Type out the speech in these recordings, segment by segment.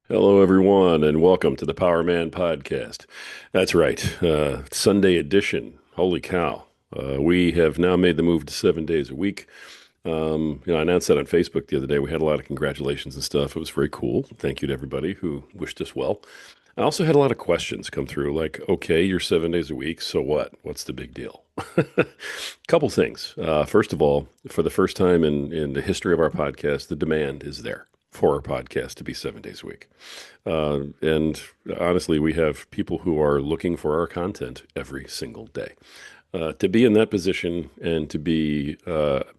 Hello, everyone, and welcome to the Power Man Podcast. That's right, Sunday edition. Holy cow. We have now made the move to 7 days a week. I announced that on Facebook the other day. We had a lot of congratulations and stuff. It was very cool. Thank you to everybody who wished us well. I also had a lot of questions come through, like, okay, you're 7 days a week, so what? What's the big deal? Couple things. First of all, for the first time in the history of our podcast, the demand is there for our podcast to be 7 days a week. And honestly, we have people who are looking for our content every single day. To be in that position and to be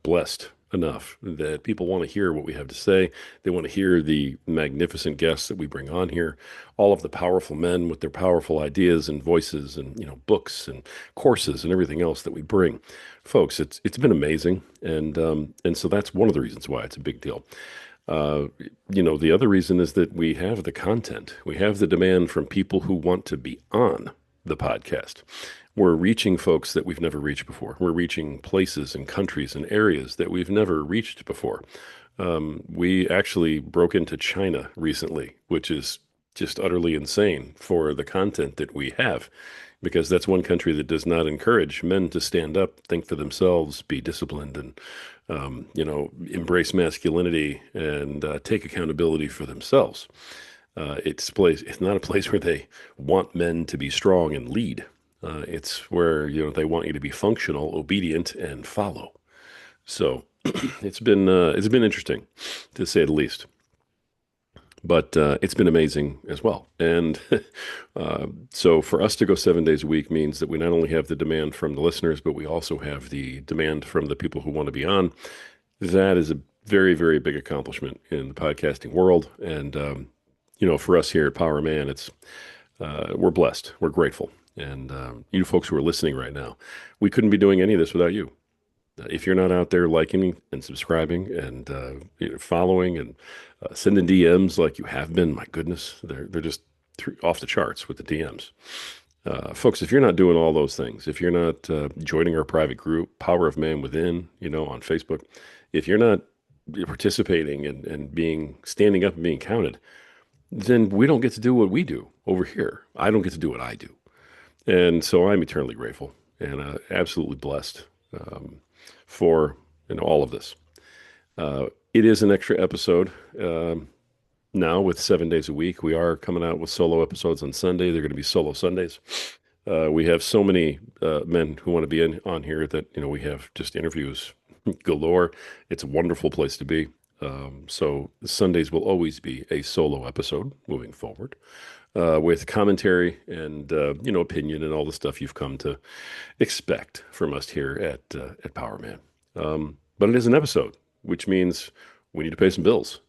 blessed enough that people want to hear what we have to say. They want to hear the magnificent guests that we bring on here, all of the powerful men with their powerful ideas and voices and books and courses and everything else that we bring. Folks, it's been amazing, and so that's one of the reasons why it's a big deal. Uh, the other reason is that we have the content. We have the demand from people who want to be on the podcast. We're reaching folks that we've never reached before. We're reaching places and countries and areas that we've never reached before. We actually broke into China recently, which is just utterly insane for the content that we have, because that's one country that does not encourage men to stand up, think for themselves, be disciplined, and embrace masculinity and take accountability for themselves. It's not a place where they want men to be strong and lead. It's where they want you to be functional, obedient, and follow. So it's been interesting, to say the least. But it's been amazing as well. And so for us to go 7 days a week means that we not only have the demand from the listeners, but we also have the demand from the people who want to be on. That is a very, very big accomplishment in the podcasting world. And, for us here at Power Man, we're blessed. We're grateful. And you folks who are listening right now, we couldn't be doing any of this without you. If you're not out there liking and subscribing and following and sending DMs like you have been, my goodness, they're just off the charts with the DMs. Folks, if you're not doing all those things, if you're not joining our private group, Power of Man Within, on Facebook, if you're not participating and being standing up and being counted, then we don't get to do what we do over here. I don't get to do what I do. And so I'm eternally grateful and absolutely blessed for all of this. It is an extra episode now with 7 days a week. We are coming out with solo episodes on Sunday. They're going to be solo Sundays. We have so many men who want to be on here that we have just interviews galore. It's a wonderful place to be. So Sundays will always be a solo episode moving forward, with commentary and opinion and all the stuff you've come to expect from us here at Power Man. But it is an episode, which means we need to pay some bills.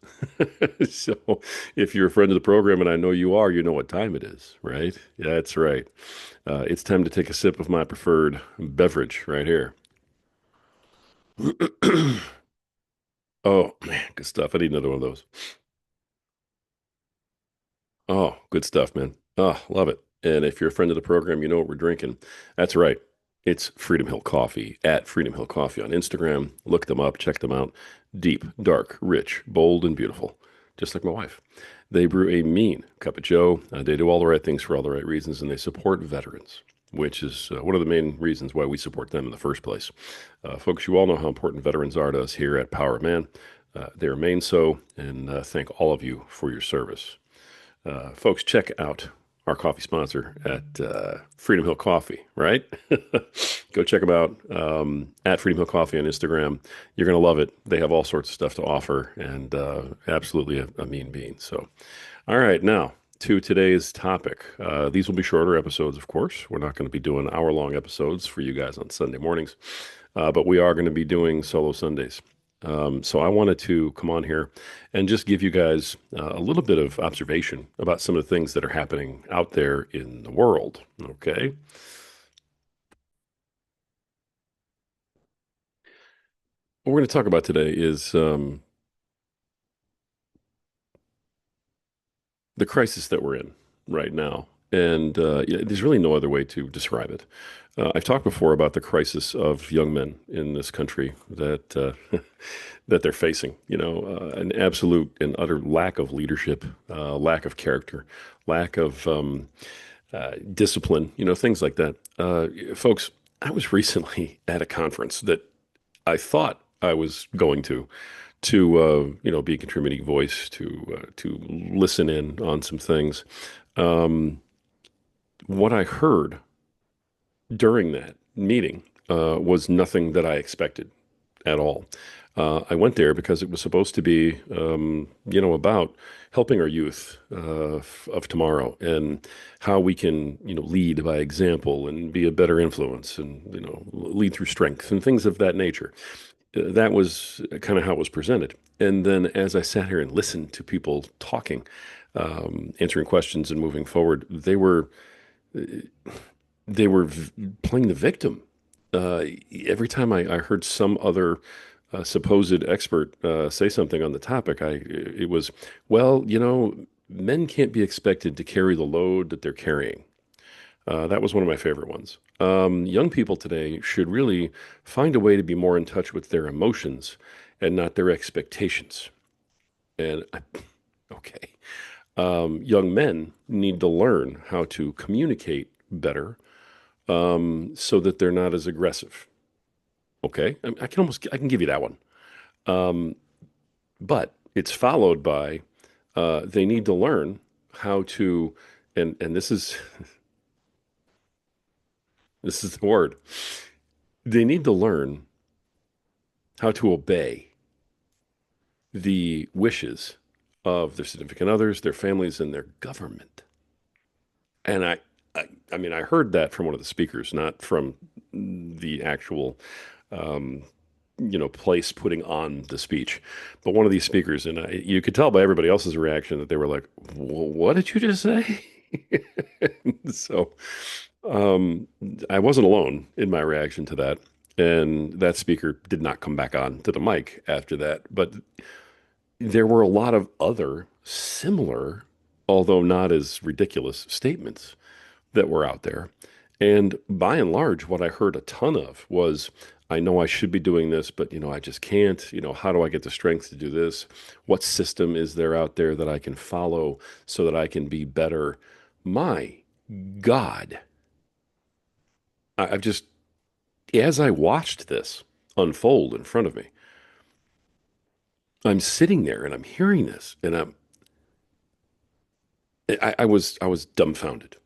So if you're a friend of the program, and I know you are, you know what time it is, right? Yeah, that's right. It's time to take a sip of my preferred beverage right here. Oh, man, good stuff. I need another one of those. Oh, good stuff, man. Oh, love it. And if you're a friend of the program, you know what we're drinking. That's right. It's Freedom Hill Coffee at Freedom Hill Coffee on Instagram. Look them up, check them out. Deep, dark, rich, bold, and beautiful, just like my wife. They brew a mean cup of joe. They do all the right things for all the right reasons, and they support veterans, which is one of the main reasons why we support them in the first place. Folks, you all know how important veterans are to us here at Power Man. They remain so, and thank all of you for your service. Folks, check out our coffee sponsor at Freedom Hill Coffee, right? Go check them out at Freedom Hill Coffee on Instagram. You're going to love it. They have all sorts of stuff to offer and absolutely a mean bean. So, all right, now to today's topic. These will be shorter episodes, of course. We're not going to be doing hour-long episodes for you guys on Sunday mornings, but we are going to be doing solo Sundays. So I wanted to come on here and just give you guys a little bit of observation about some of the things that are happening out there in the world. Okay. What we're going to talk about today is the crisis that we're in right now. And there's really no other way to describe it. I've talked before about the crisis of young men in this country that that they're facing. An absolute and utter lack of leadership, lack of character, lack of discipline. Things like that. Folks, I was recently at a conference that I thought I was going to be a contributing voice to listen in on some things. Um, what I heard during that meeting was nothing that I expected at all. I went there because it was supposed to be, about helping our youth of tomorrow and how we can, lead by example and be a better influence and, lead through strength and things of that nature. That was kind of how it was presented. And then as I sat here and listened to people talking, answering questions and moving forward, they were playing the victim. Every time I heard some other supposed expert say something on the topic, it was, well, men can't be expected to carry the load that they're carrying. That was one of my favorite ones. Young people today should really find a way to be more in touch with their emotions and not their expectations. And okay, young men need to learn how to communicate better so that they're not as aggressive. Okay, I can give you that one. Um, but it's followed by they need to learn how to, and this is the word. They need to learn how to obey the wishes of their significant others, their families, and their government. And I mean, I heard that from one of the speakers, not from the actual um, place putting on the speech. But one of these speakers, and you could tell by everybody else's reaction that they were like, What did you just say?" So um, I wasn't alone in my reaction to that. And that speaker did not come back on to the mic after that. But there were a lot of other similar, although not as ridiculous, statements that were out there. And by and large, what I heard a ton of was, I know I should be doing this, but I just can't. How do I get the strength to do this? What system is there out there that I can follow so that I can be better? My God, I've just, as I watched this unfold in front of me, I'm sitting there and I'm hearing this, and I was dumbfounded.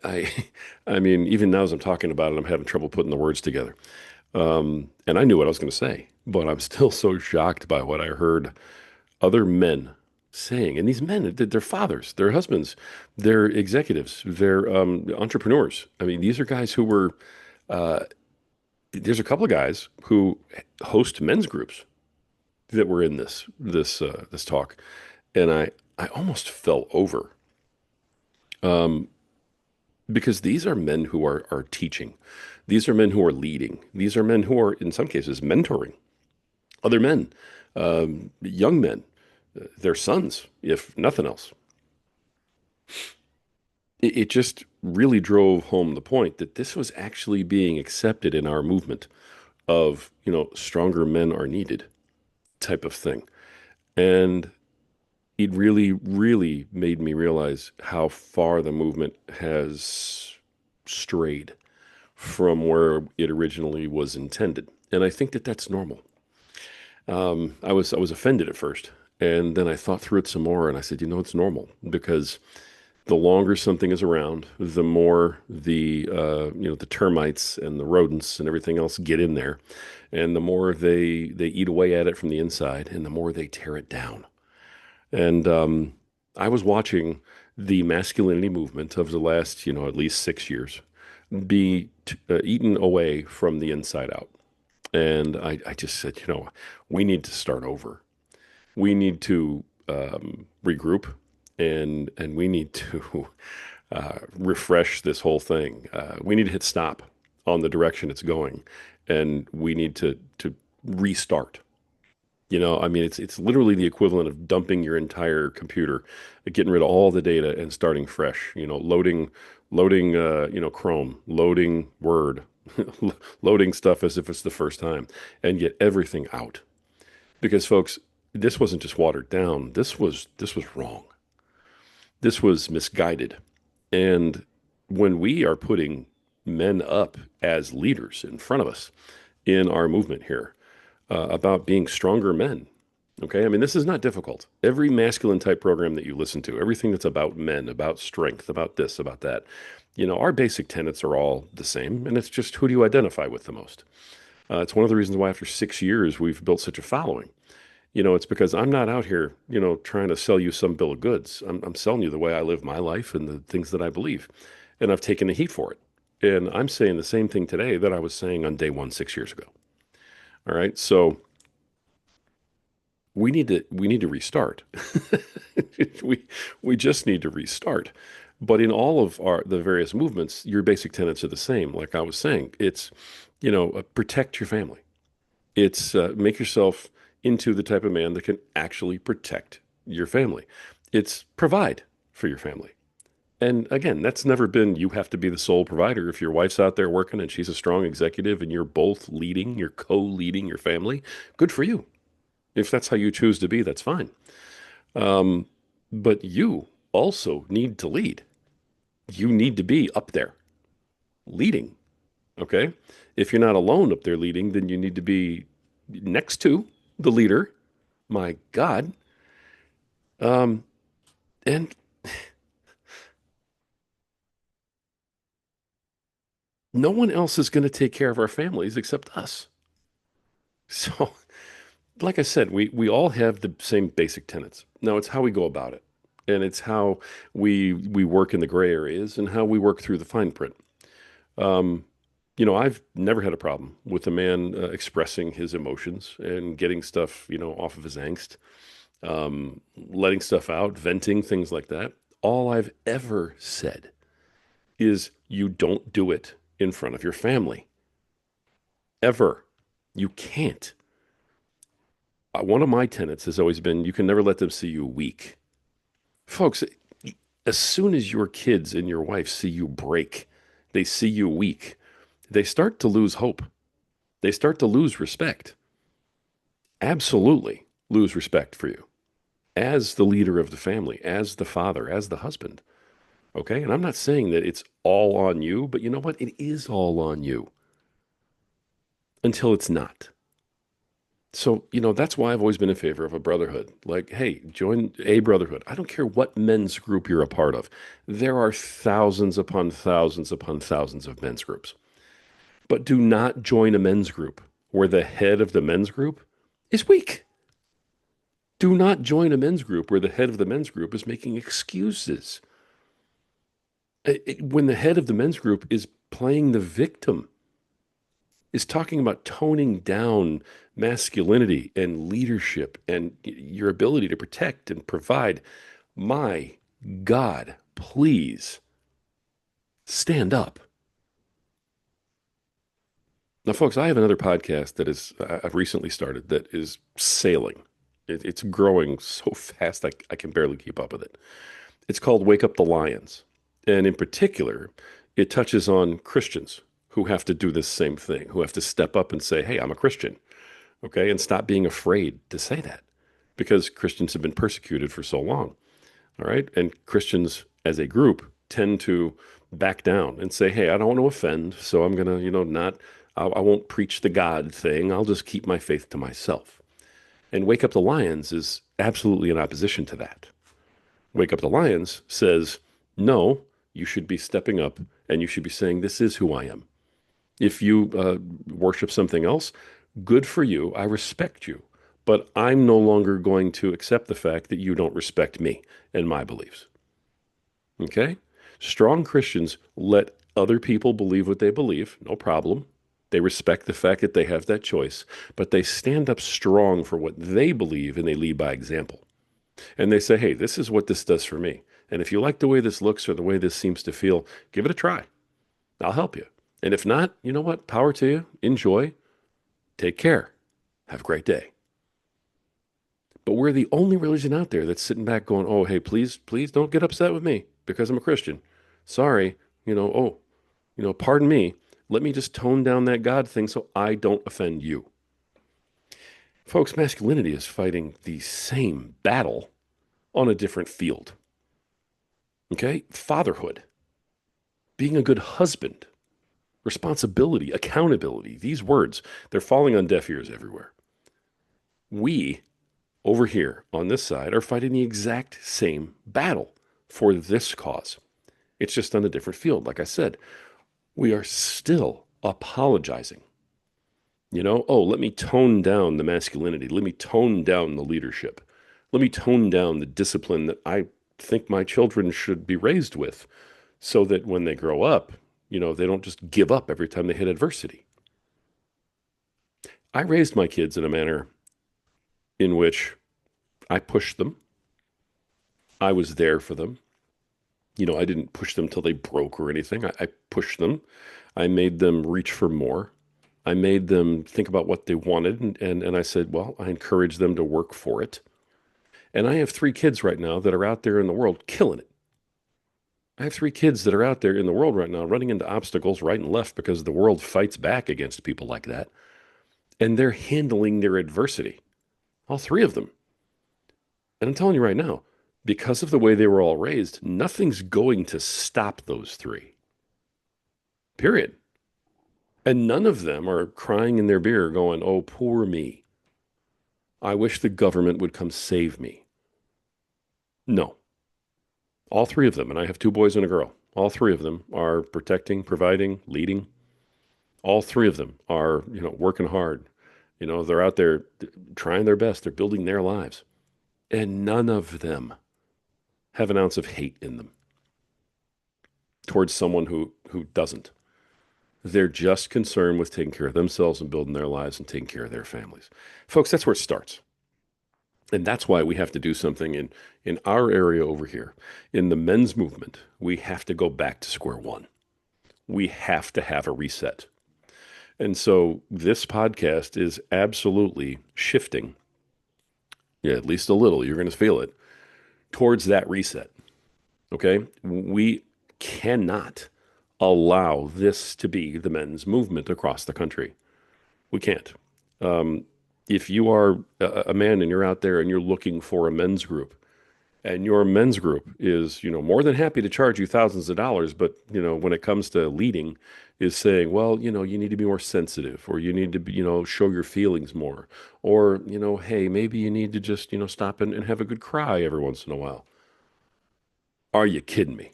I mean, even now as I'm talking about it, I'm having trouble putting the words together. And I knew what I was going to say, but I'm still so shocked by what I heard other men saying. And these men, they're fathers, they're husbands, they're executives, they're entrepreneurs. I mean, these are guys who were. Uh, there's a couple of guys who host men's groups that were in this talk, and I almost fell over. Um, because these are men who are teaching. These are men who are leading. These are men who are, in some cases, mentoring other men, young men, their sons, if nothing else. It just really drove home the point that this was actually being accepted in our movement of, stronger men are needed type of thing. And it really, really made me realize how far the movement has strayed from where it originally was intended. And I think that that's normal. I was offended at first, and then I thought through it some more, and I said, it's normal because the longer something is around, the more the termites and the rodents and everything else get in there, and the more they eat away at it from the inside, and the more they tear it down. And I was watching the masculinity movement of the last, at least 6 years be eaten away from the inside out. And I just said, we need to start over. We need to regroup, and we need to refresh this whole thing. We need to hit stop on the direction it's going, and we need to restart. I mean, it's literally the equivalent of dumping your entire computer, getting rid of all the data and starting fresh. Loading Chrome, loading Word, loading stuff as if it's the first time, and get everything out. Because folks, this wasn't just watered down. This was wrong. This was misguided. And when we are putting men up as leaders in front of us in our movement here, about being stronger men. Okay. I mean, this is not difficult. Every masculine type program that you listen to, everything that's about men, about strength, about this, about that, our basic tenets are all the same. And it's just who do you identify with the most? It's one of the reasons why after 6 years, we've built such a following. It's because I'm not out here, trying to sell you some bill of goods. I'm selling you the way I live my life and the things that I believe. And I've taken the heat for it. And I'm saying the same thing today that I was saying on day one 6 years ago. All right. So we need to restart. we we just need to restart. But in all of the various movements, your basic tenets are the same. Like I was saying, it's protect your family. It's make yourself into the type of man that can actually protect your family. It's provide for your family. And again, that's never been you have to be the sole provider. If your wife's out there working and she's a strong executive and you're both leading, you're co-leading your family, good for you. If that's how you choose to be, that's fine. Um, but you also need to lead. You need to be up there leading. Okay. If you're not alone up there leading, then you need to be next to the leader. My God. Um, and no one else is going to take care of our families except us. So, like I said, we all have the same basic tenets. Now it's how we go about it. And it's how we work in the gray areas and how we work through the fine print. Um, I've never had a problem with a man expressing his emotions and getting stuff, off of his angst, letting stuff out, venting, things like that. All I've ever said is you don't do it in front of your family. Ever. You can't. One of my tenets has always been you can never let them see you weak. Folks, as soon as your kids and your wife see you break, they see you weak, they start to lose hope. They start to lose respect. Absolutely lose respect for you as the leader of the family, as the father, as the husband. Okay. And I'm not saying that it's all on you, but you know what? It is all on you until it's not. So, that's why I've always been in favor of a brotherhood. Like, hey, join a brotherhood. I don't care what men's group you're a part of. There are thousands upon thousands upon thousands of men's groups. But do not join a men's group where the head of the men's group is weak. Do not join a men's group where the head of the men's group is making excuses. When the head of the men's group is playing the victim, is talking about toning down masculinity and leadership and your ability to protect and provide. My God, please stand up. Now, folks, I have another podcast that I've recently started that is sailing. It's growing so fast I can barely keep up with it. It's called Wake Up the Lions. And in particular, it touches on Christians who have to do this same thing, who have to step up and say, hey, I'm a Christian. Okay. And stop being afraid to say that because Christians have been persecuted for so long. All right. And Christians as a group tend to back down and say, hey, I don't want to offend. So I'm going to, not, I won't preach the God thing. I'll just keep my faith to myself. And Wake Up the Lions is absolutely in opposition to that. Wake Up the Lions says, no, you should be stepping up and you should be saying, this is who I am. If you worship something else, good for you. I respect you. But I'm no longer going to accept the fact that you don't respect me and my beliefs. Okay? Strong Christians let other people believe what they believe, no problem. They respect the fact that they have that choice, but they stand up strong for what they believe and they lead by example. And they say, hey, this is what this does for me. And if you like the way this looks or the way this seems to feel, give it a try. I'll help you. And if not, you know what? Power to you. Enjoy. Take care. Have a great day. But we're the only religion out there that's sitting back going, oh, hey, please, please don't get upset with me because I'm a Christian. Sorry, pardon me. Let me just tone down that God thing so I don't offend you. Folks, masculinity is fighting the same battle on a different field. Okay? Fatherhood, being a good husband, responsibility, accountability, these words, they're falling on deaf ears everywhere. We, over here on this side, are fighting the exact same battle for this cause. It's just on a different field. Like I said, we are still apologizing. Oh, let me tone down the masculinity. Let me tone down the leadership. Let me tone down the discipline that I think my children should be raised with so that when they grow up, they don't just give up every time they hit adversity. I raised my kids in a manner in which I pushed them. I was there for them. I didn't push them till they broke or anything. I pushed them. I made them reach for more. I made them think about what they wanted. And I said, well, I encouraged them to work for it. And I have 3 kids right now that are out there in the world killing it. I have 3 kids that are out there in the world right now running into obstacles right and left because the world fights back against people like that. And they're handling their adversity, all 3 of them. And I'm telling you right now, because of the way they were all raised, nothing's going to stop those 3. Period. And none of them are crying in their beer going, oh, poor me. I wish the government would come save me. No. All 3 of them, and I have 2 boys and a girl, all 3 of them are protecting, providing, leading. All 3 of them are, working hard. They're out there trying their best. They're building their lives. And none of them have an ounce of hate in them towards someone who doesn't. They're just concerned with taking care of themselves and building their lives and taking care of their families. Folks, that's where it starts. And that's why we have to do something in our area over here. In the men's movement, we have to go back to square one. We have to have a reset. And so this podcast is absolutely shifting, yeah, at least a little, you're going to feel it, towards that reset. Okay? We cannot allow this to be the men's movement across the country. We can't. If you are a man and you're out there and you're looking for a men's group, and your men's group is, more than happy to charge you thousands of dollars, but, when it comes to leading, is saying, well, you need to be more sensitive, or you need to be, show your feelings more, or, hey, maybe you need to just, stop and have a good cry every once in a while. Are you kidding me?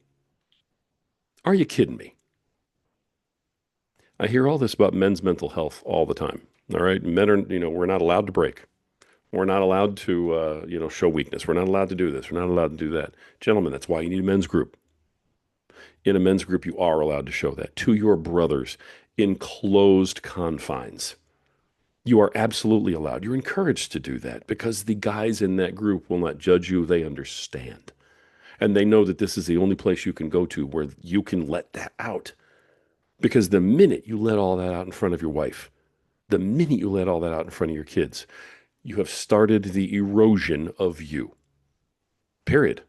Are you kidding me? I hear all this about men's mental health all the time. All right. Men are, we're not allowed to break. We're not allowed to, show weakness. We're not allowed to do this. We're not allowed to do that. Gentlemen, that's why you need a men's group. In a men's group, you are allowed to show that to your brothers in closed confines. You are absolutely allowed. You're encouraged to do that because the guys in that group will not judge you. They understand. And they know that this is the only place you can go to where you can let that out. Because the minute you let all that out in front of your wife, the minute you let all that out in front of your kids, you have started the erosion of you. Period.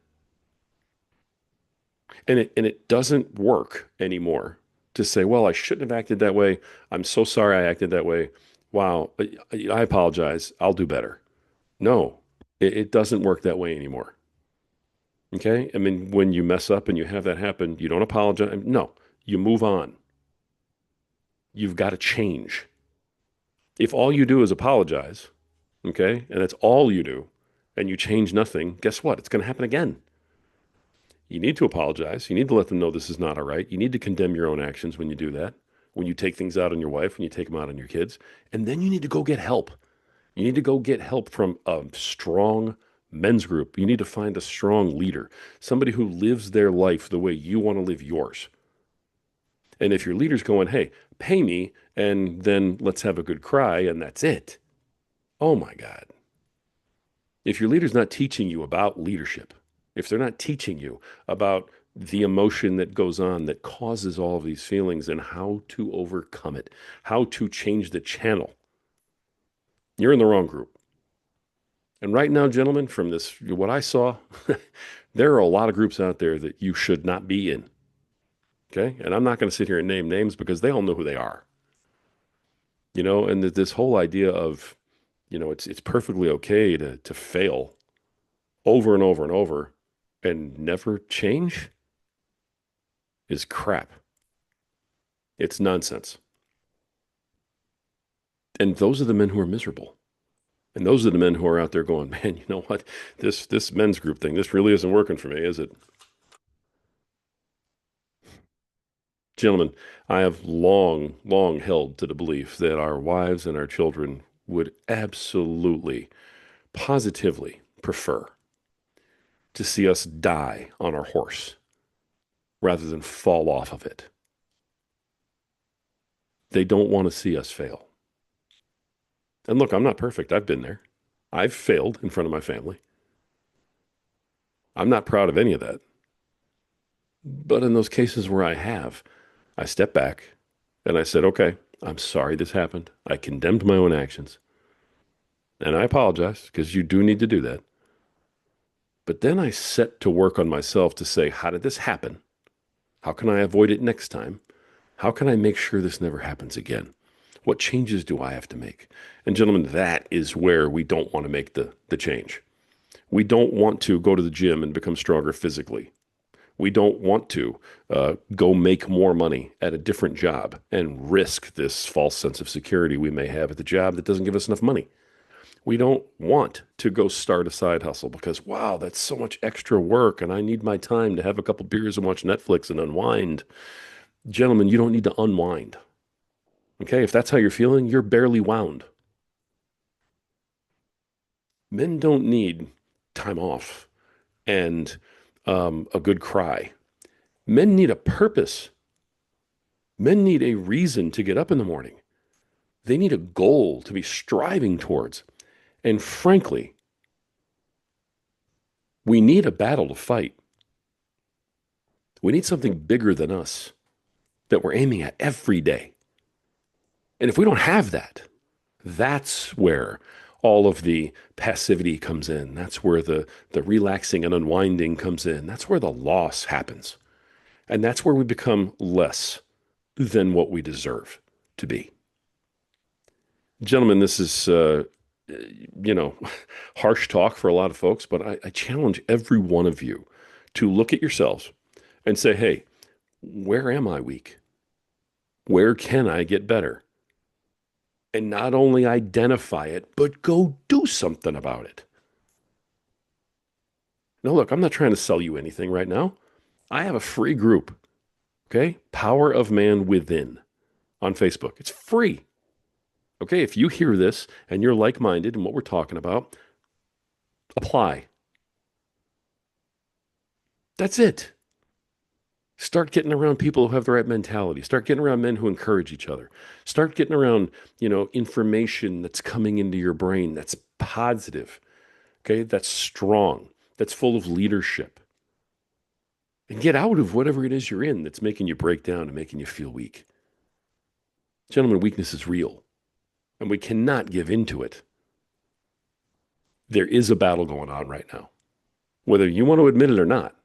And it doesn't work anymore to say, well, I shouldn't have acted that way. I'm so sorry I acted that way. Wow, I apologize. I'll do better. No, it doesn't work that way anymore. Okay? I mean, when you mess up and you have that happen, you don't apologize. No, you move on. You've got to change. If all you do is apologize, okay, and that's all you do, and you change nothing, guess what? It's going to happen again. You need to apologize. You need to let them know this is not all right. You need to condemn your own actions when you do that, when you take things out on your wife, when you take them out on your kids. And then you need to go get help. You need to go get help from a strong men's group. You need to find a strong leader, somebody who lives their life the way you want to live yours. And if your leader's going, hey, pay me, and then let's have a good cry, and that's it. Oh my God. If your leader's not teaching you about leadership, if they're not teaching you about the emotion that goes on that causes all of these feelings and how to overcome it, how to change the channel, you're in the wrong group. And right now, gentlemen, from this, what I saw, there are a lot of groups out there that you should not be in. Okay. And I'm not going to sit here and name names because they all know who they are. And this whole idea of, it's perfectly okay to fail over and over and over and never change is crap. It's nonsense. And those are the men who are miserable. And those are the men who are out there going, man, you know what? This men's group thing, this really isn't working for me, is it? Gentlemen, I have long, long held to the belief that our wives and our children would absolutely, positively prefer to see us die on our horse rather than fall off of it. They don't want to see us fail. And look, I'm not perfect. I've been there. I've failed in front of my family. I'm not proud of any of that. But in those cases where I have, I stepped back and I said, okay, I'm sorry this happened. I condemned my own actions and I apologize because you do need to do that. But then I set to work on myself to say, how did this happen? How can I avoid it next time? How can I make sure this never happens again? What changes do I have to make? And gentlemen, that is where we don't want to make the change. We don't want to go to the gym and become stronger physically. We don't want to go make more money at a different job and risk this false sense of security we may have at the job that doesn't give us enough money. We don't want to go start a side hustle because, wow, that's so much extra work and I need my time to have a couple beers and watch Netflix and unwind. Gentlemen, you don't need to unwind. Okay, if that's how you're feeling, you're barely wound. Men don't need time off and a good cry. Men need a purpose. Men need a reason to get up in the morning. They need a goal to be striving towards. And frankly, we need a battle to fight. We need something bigger than us that we're aiming at every day. And if we don't have that, that's where all of the passivity comes in. That's where the relaxing and unwinding comes in. That's where the loss happens. And that's where we become less than what we deserve to be. Gentlemen, this is, you know, harsh talk for a lot of folks, but I challenge every one of you to look at yourselves and say, hey, where am I weak? Where can I get better? And not only identify it, but go do something about it. Now, look, I'm not trying to sell you anything right now. I have a free group, okay? Power of Man Within on Facebook. It's free. Okay, if you hear this and you're like-minded in what we're talking about, apply. That's it. Start getting around people who have the right mentality. Start getting around men who encourage each other. Start getting around, information that's coming into your brain that's positive, okay? That's strong, that's full of leadership. And get out of whatever it is you're in that's making you break down and making you feel weak. Gentlemen, weakness is real, and we cannot give into it. There is a battle going on right now, whether you want to admit it or not.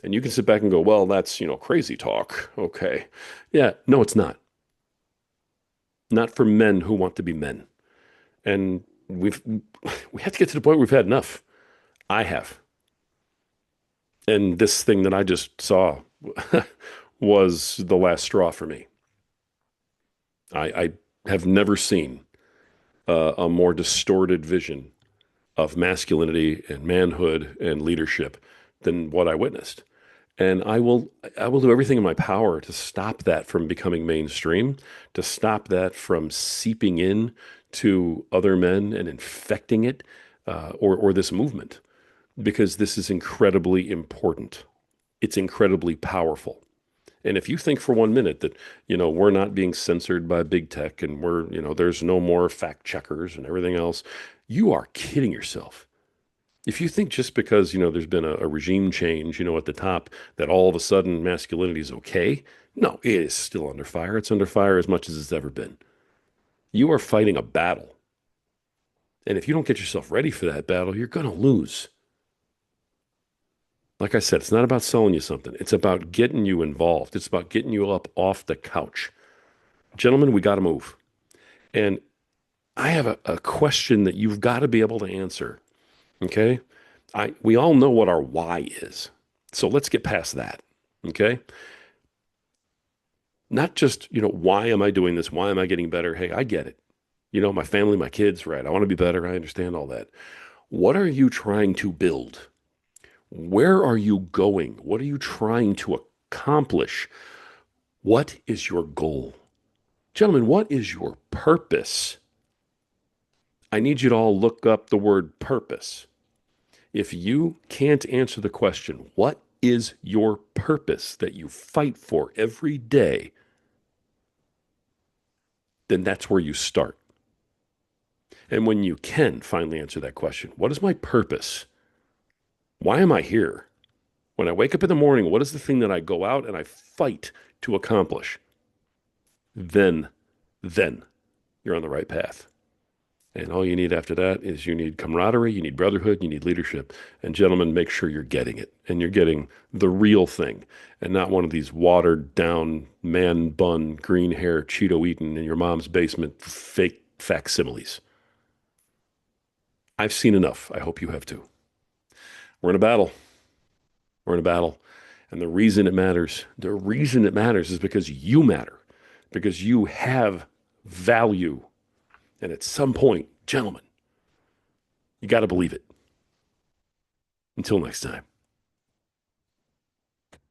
And you can sit back and go, well, that's, crazy talk. Okay. Yeah, no, it's not. Not for men who want to be men. And we have to get to the point where we've had enough. I have. And this thing that I just saw was the last straw for me. I have never seen a more distorted vision of masculinity and manhood and leadership than what I witnessed. And I will do everything in my power to stop that from becoming mainstream, to stop that from seeping in to other men and infecting it, or this movement, because this is incredibly important. It's incredibly powerful. And if you think for 1 minute that, we're not being censored by big tech and there's no more fact checkers and everything else, you are kidding yourself. If you think just because, there's been a regime change, at the top, that all of a sudden masculinity is okay, no, it is still under fire. It's under fire as much as it's ever been. You are fighting a battle. And if you don't get yourself ready for that battle, you're going to lose. Like I said, it's not about selling you something. It's about getting you involved. It's about getting you up off the couch. Gentlemen, we got to move. And I have a question that you've got to be able to answer. Okay. We all know what our why is. So let's get past that. Okay. Not just, why am I doing this? Why am I getting better? Hey, I get it. My family, my kids, right? I want to be better. I understand all that. What are you trying to build? Where are you going? What are you trying to accomplish? What is your goal? Gentlemen, what is your purpose? I need you to all look up the word purpose. If you can't answer the question, what is your purpose that you fight for every day, then that's where you start. And when you can finally answer that question, what is my purpose? Why am I here? When I wake up in the morning, what is the thing that I go out and I fight to accomplish? Then you're on the right path. And all you need after that is you need camaraderie, you need brotherhood, you need leadership. And gentlemen, make sure you're getting it. And you're getting the real thing and not one of these watered down, man bun, green hair, Cheeto eaten in your mom's basement fake facsimiles. I've seen enough. I hope you have too. We're in a battle. We're in a battle. And the reason it matters is because you matter, because you have value. And at some point, gentlemen, you got to believe it. Until next time.